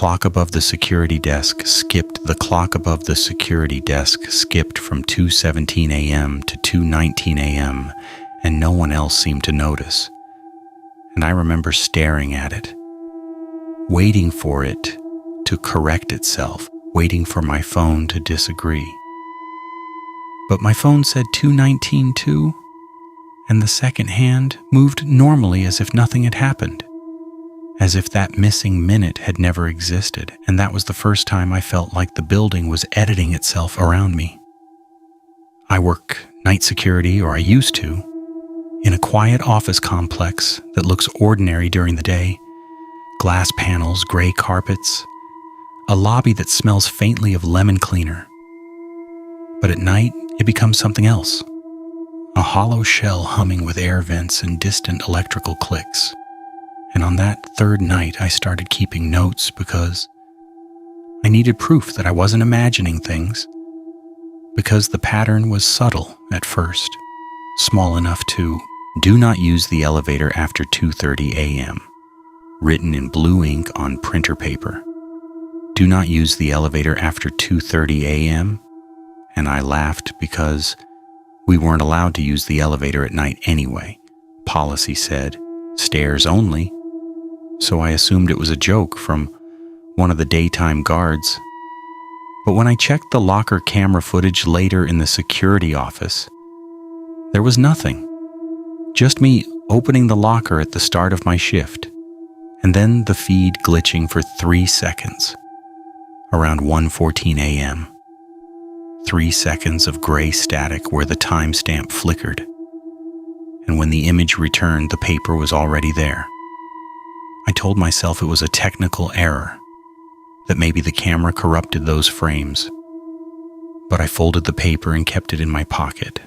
clock above the security desk skipped from 2:17 a.m. to 2:19 a.m., and no one else seemed to notice. And I remember staring at it, waiting for it to correct itself, waiting for my phone to disagree. But my phone said 2:19 too, and the second hand moved normally as if nothing had happened, as if that missing minute had never existed, and that was the first time I felt like the building was editing itself around me. I work night security, or I used to, in a quiet office complex that looks ordinary during the day. Glass panels, gray carpets, a lobby that smells faintly of lemon cleaner. But at night, it becomes something else. A hollow shell humming with air vents and distant electrical clicks. And on that third night, I started keeping notes because I needed proof that I wasn't imagining things, because the pattern was subtle at first, small enough to do not use the elevator after 2:30 a.m., written in blue ink on printer paper. Do not use the elevator after 2:30 a.m., and I laughed because we weren't allowed to use the elevator at night anyway. Policy said, stairs only, so I assumed it was a joke from one of the daytime guards. But when I checked the locker camera footage later in the security office, there was nothing. Just me opening the locker at the start of my shift, and then the feed glitching for 3 seconds, around 1:14 a.m. 3 seconds of gray static where the timestamp flickered, and when the image returned, the paper was already there. I told myself it was a technical error, that maybe the camera corrupted those frames, but I folded the paper and kept it in my pocket.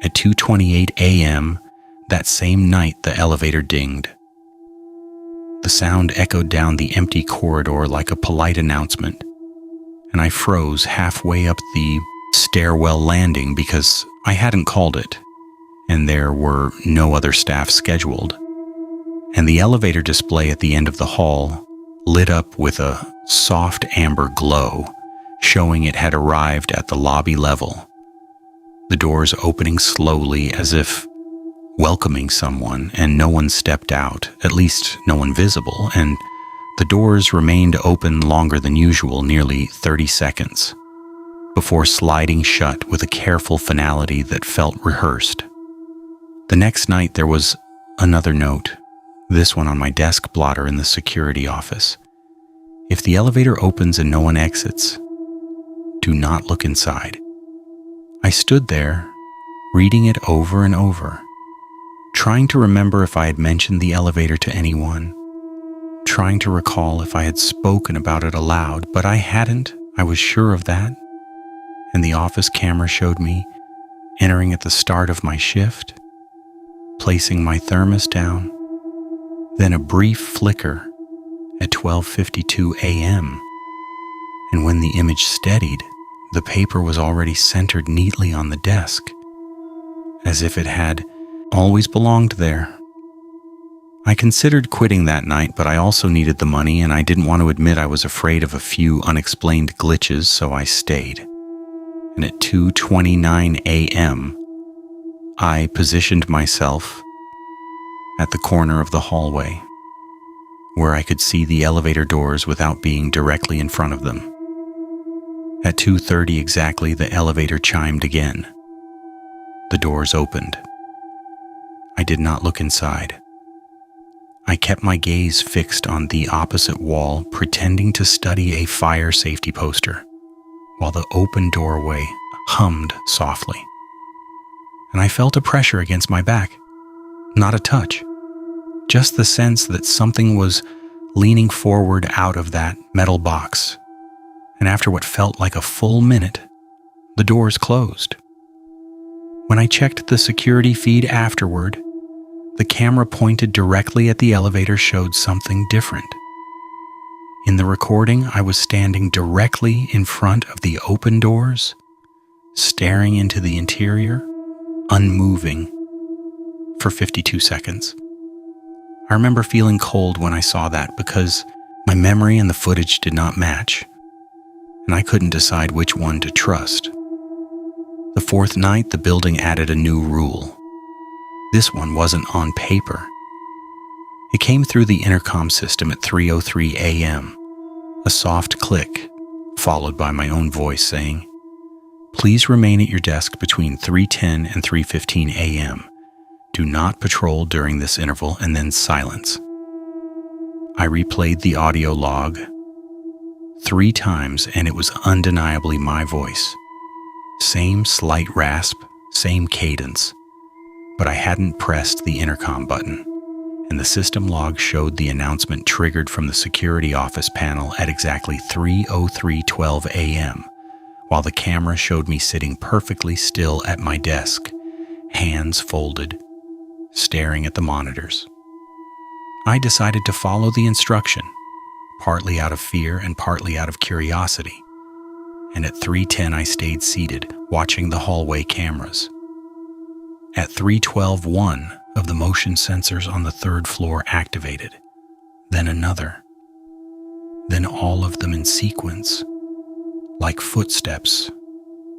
At 2:28 a.m., that same night, the elevator dinged. The sound echoed down the empty corridor like a polite announcement, and I froze halfway up the stairwell landing because I hadn't called it, and there were no other staff scheduled. And the elevator display at the end of the hall lit up with a soft amber glow, showing it had arrived at the lobby level. The doors opening slowly as if welcoming someone, and no one stepped out, at least no one visible, and the doors remained open longer than usual, nearly 30 seconds, before sliding shut with a careful finality that felt rehearsed. The next night there was another note, this one on my desk blotter in the security office. If the elevator opens and no one exits, do not look inside. I stood there, reading it over and over, trying to remember if I had mentioned the elevator to anyone, trying to recall if I had spoken about it aloud, but I hadn't, I was sure of that. And the office camera showed me entering at the start of my shift, placing my thermos down, then a brief flicker at 12:52 a.m. And when the image steadied, the paper was already centered neatly on the desk, as if it had always belonged there. I considered quitting that night, but I also needed the money, and I didn't want to admit I was afraid of a few unexplained glitches, so I stayed. And at 2:29 a.m., I positioned myself at the corner of the hallway, where I could see the elevator doors without being directly in front of them. At 2:30 exactly, the elevator chimed again. The doors opened. I did not look inside. I kept my gaze fixed on the opposite wall, pretending to study a fire safety poster, while the open doorway hummed softly. And I felt a pressure against my back. Not a touch. Just the sense that something was leaning forward out of that metal box. And after what felt like a full minute, the doors closed. When I checked the security feed afterward, the camera pointed directly at the elevator showed something different. In the recording, I was standing directly in front of the open doors, staring into the interior, unmoving, for 52 seconds. I remember feeling cold when I saw that because My memory and the footage did not match, and I couldn't decide which one to trust. The fourth night, the building added a new rule. This one wasn't on paper. It came through the intercom system at 3:03 a.m., a soft click, followed by my own voice saying, "Please remain at your desk between 3:10 and 3:15 a.m. Do not patrol during this interval," and then silence. I replayed the audio log 3 times, and it was undeniably my voice. Same slight rasp, same cadence, but I hadn't pressed the intercom button, and the system log showed the announcement triggered from the security office panel at exactly 3:03:12 a.m., while the camera showed me sitting perfectly still at my desk, hands folded, staring at the monitors. I decided to follow the instruction, partly out of fear and partly out of curiosity, and at 3:10 I stayed seated, watching the hallway cameras. At 3:12, one of the motion sensors on the 3rd floor activated, then another, then all of them in sequence, like footsteps,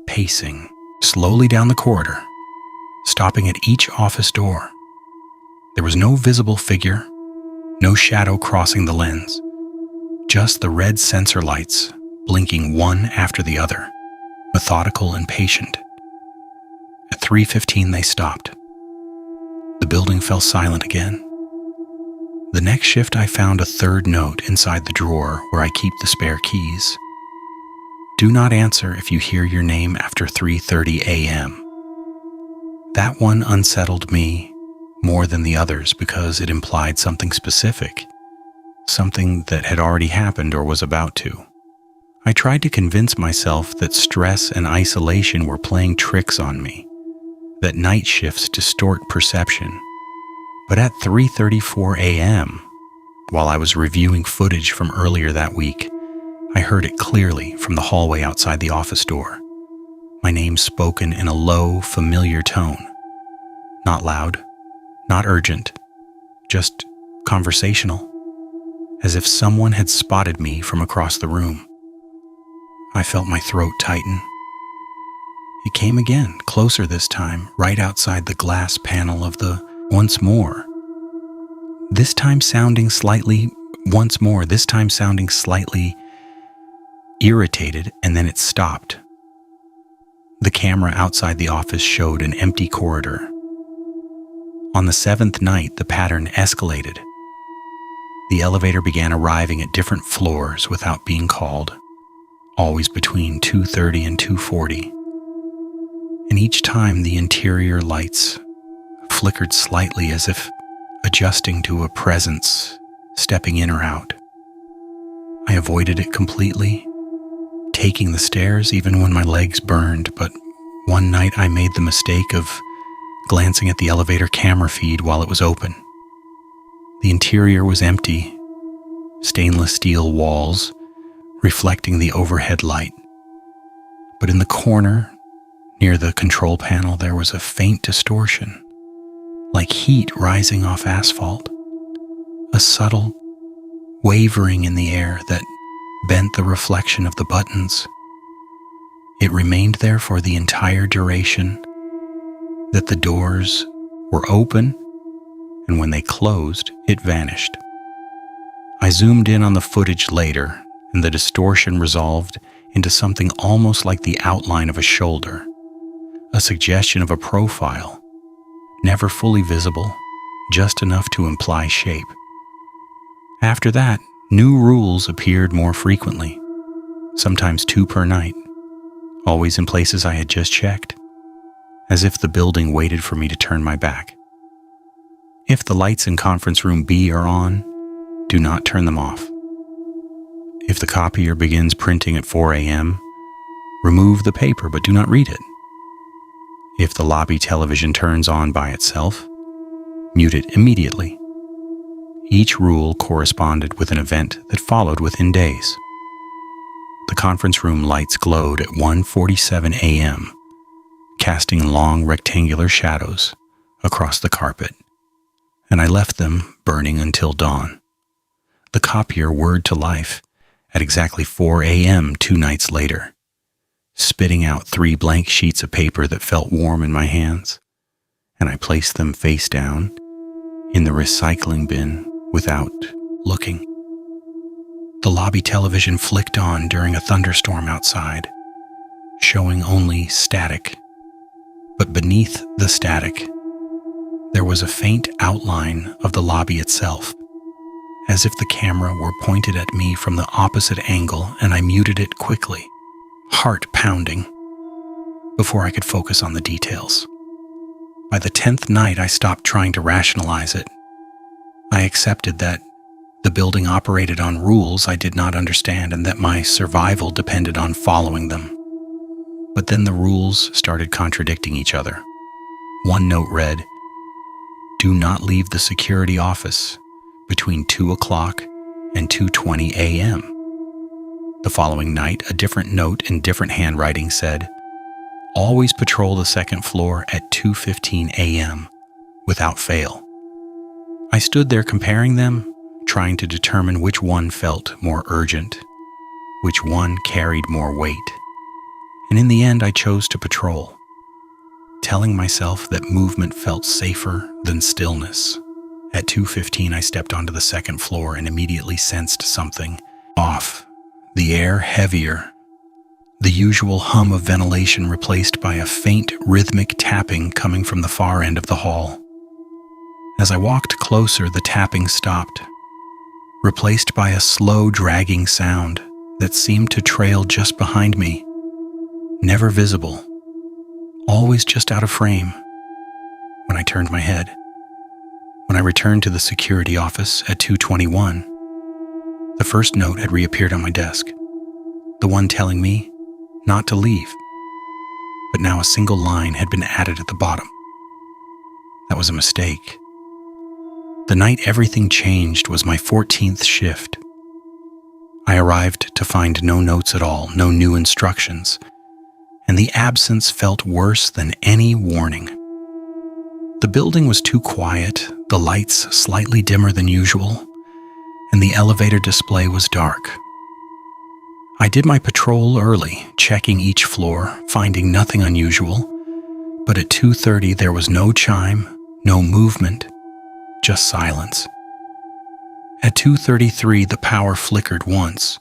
pacing slowly down the corridor, stopping at each office door. There was no visible figure, no shadow crossing the lens, just the red sensor lights blinking one after the other, methodical and patient. At 3:15 they stopped. The building fell silent again. The next shift I found a 3rd note inside the drawer where I keep the spare keys. Do not answer if you hear your name after 3:30 a.m. That one unsettled me more than the others because it implied something specific, something that had already happened or was about to. I tried to convince myself that stress and isolation were playing tricks on me, that night shifts distort perception. But at 3:34 a.m., while I was reviewing footage from earlier that week, I heard it clearly from the hallway outside the office door. My name spoken in a low, familiar tone. Not loud, not urgent, just conversational, as if someone had spotted me from across the room. I felt my throat tighten. It came again, closer this time, right outside the glass panel of the once more. This time sounding slightly irritated, and then it stopped. The camera outside the office showed an empty corridor. On the 7th night, the pattern escalated. The elevator began arriving at different floors without being called, always between 2:30 and 2:40. And each time the interior lights flickered slightly as if adjusting to a presence stepping in or out. I avoided it completely, taking the stairs even when my legs burned, but one night I made the mistake of glancing at the elevator camera feed while it was open. The interior was empty, stainless steel walls reflecting the overhead light. But in the corner, near the control panel, there was a faint distortion, like heat rising off asphalt, a subtle wavering in the air that bent the reflection of the buttons. It remained there for the entire duration, that the doors were open, and when they closed, it vanished. I zoomed in on the footage later, and the distortion resolved into something almost like the outline of a shoulder, a suggestion of a profile, never fully visible, just enough to imply shape. After that, new rules appeared more frequently, sometimes 2 per night, always in places I had just checked, as if the building waited for me to turn my back. If the lights in conference room B are on, do not turn them off. If the copier begins printing at 4 a.m., remove the paper but do not read it. If the lobby television turns on by itself, mute it immediately. Each rule corresponded with an event that followed within days. The conference room lights glowed at 1:47 a.m., casting long rectangular shadows across the carpet, and I left them burning until dawn. the copier whirred to life at exactly 4 a.m. 2 nights later, spitting out 3 blank sheets of paper that felt warm in my hands, and I placed them face down in the recycling bin without looking. The lobby television flicked on during a thunderstorm outside, showing only static. But beneath the static, there was a faint outline of the lobby itself, as if the camera were pointed at me from the opposite angle, and I muted it quickly, heart pounding, before I could focus on the details. By the 10th night, I stopped trying to rationalize it. I accepted that the building operated on rules I did not understand and that my survival depended on following them. But then the rules started contradicting each other. One note read, "Do not leave the security office between 2 o'clock and 2:20 a.m. The following night, a different note in different handwriting said, "Always patrol the second floor at 2:15 a.m. without fail." I stood there comparing them, trying to determine which one felt more urgent, which one carried more weight. And in the end, I chose to patrol, telling myself that movement felt safer than stillness. At 2:15, I stepped onto the second floor and immediately sensed something off. The air heavier, the usual hum of ventilation replaced by a faint rhythmic tapping coming from the far end of the hall. As I walked closer, the tapping stopped, replaced by a slow dragging sound that seemed to trail just behind me, never visible, always just out of frame. When I turned my head, when I returned to the security office at 2:21, the first note had reappeared on my desk, the one telling me not to leave, but now a single line had been added at the bottom. That was a mistake. The night everything changed was my 14th shift. I arrived to find no notes at all, no new instructions, and the absence felt worse than any warning. The building was too quiet, the lights slightly dimmer than usual, and the elevator display was dark. I did my patrol early, checking each floor, finding nothing unusual, but at 2:30 there was no chime, no movement, just silence. At 2:33, the power flickered once,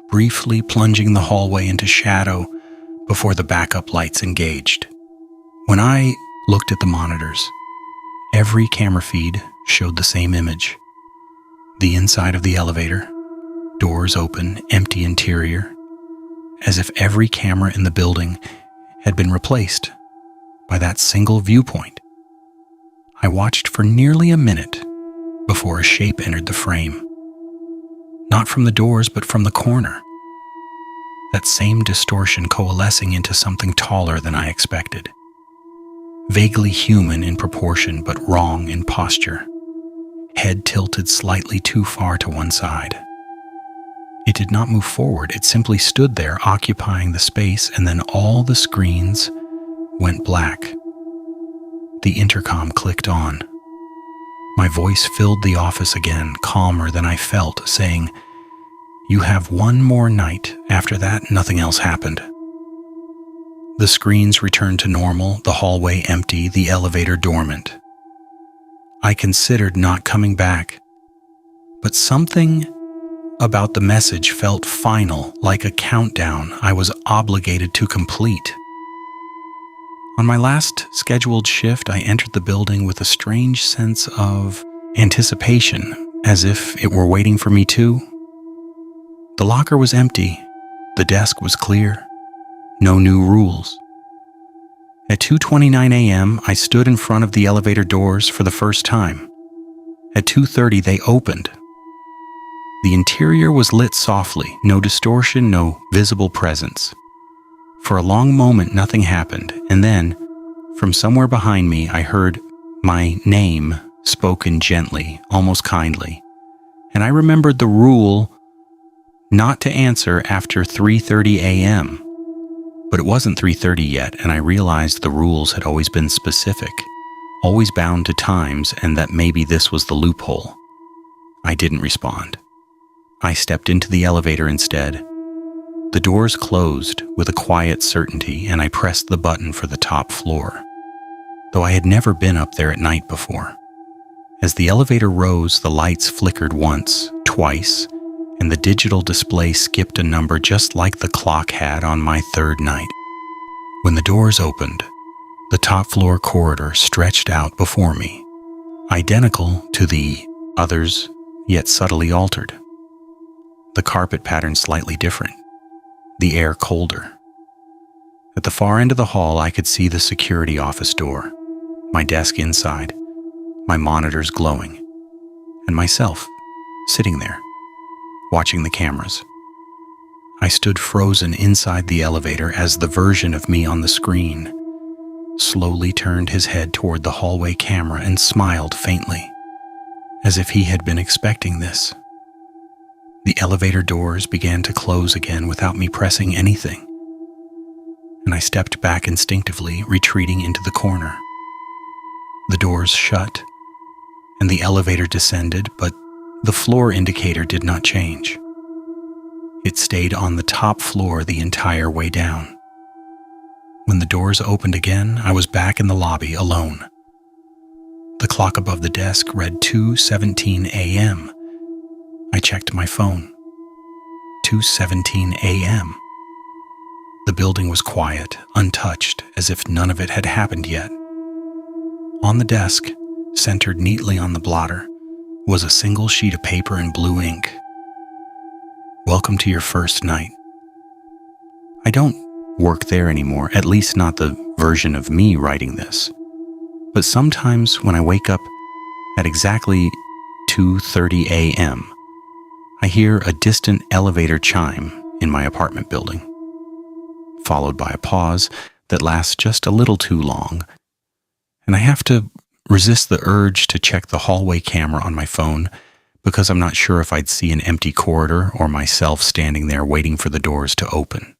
briefly plunging the hallway into shadow before the backup lights engaged. When I looked at the monitors, every camera feed showed the same image. The inside of the elevator, doors open, empty interior, as if every camera in the building had been replaced by that single viewpoint. I watched for nearly a minute before a shape entered the frame. Not from the doors, but from the corner. That same distortion coalescing into something taller than I expected. Vaguely human in proportion, but wrong in posture. Head tilted slightly too far to one side. It did not move forward, it simply stood there occupying the space, and then all the screens went black. The intercom clicked on. My voice filled the office again, calmer than I felt, saying, "You have one more night. After that, nothing else happened." The screens returned to normal, the hallway empty, the elevator dormant. I considered not coming back, but something about the message felt final, like a countdown I was obligated to complete. On my last scheduled shift, I entered the building with a strange sense of anticipation, as if it were waiting for me too. The locker was empty, the desk was clear, no new rules. At 2:29 a.m., I stood in front of the elevator doors for the first time. At 2:30, they opened. The interior was lit softly, no distortion, no visible presence. For a long moment, nothing happened, and then, from somewhere behind me, I heard my name spoken gently, almost kindly. And I remembered the rule not to answer after 3:30 a.m. But it wasn't 3:30 yet, and I realized the rules had always been specific, always bound to times, and that maybe this was the loophole. I didn't respond. I stepped into the elevator instead. The doors closed with a quiet certainty, and I pressed the button for the top floor, though I had never been up there at night before. As the elevator rose, the lights flickered once, twice, and the digital display skipped a number just like the clock had on my third night. When the doors opened, the top floor corridor stretched out before me, identical to the others, yet subtly altered. The carpet pattern slightly different, the air colder. At the far end of the hall, I could see the security office door, my desk inside, my monitors glowing, and myself sitting there, watching the cameras. I stood frozen inside the elevator as the version of me on the screen slowly turned his head toward the hallway camera and smiled faintly, as if he had been expecting this. The elevator doors began to close again without me pressing anything, and I stepped back instinctively, retreating into the corner. The doors shut, and the elevator descended, but the floor indicator did not change. It stayed on the top floor the entire way down. When the doors opened again, I was back in the lobby alone. The clock above the desk read 2:17 a.m. I checked my phone. 2:17 a.m. The building was quiet, untouched, as if none of it had happened yet. On the desk, centered neatly on the blotter, was a single sheet of paper in blue ink. Welcome to your first night. I don't work there anymore, at least not the version of me writing this. But sometimes when I wake up at exactly 2:30 a.m., I hear a distant elevator chime in my apartment building, followed by a pause that lasts just a little too long, and I have to resist the urge to check the hallway camera on my phone because I'm not sure if I'd see an empty corridor or myself standing there waiting for the doors to open.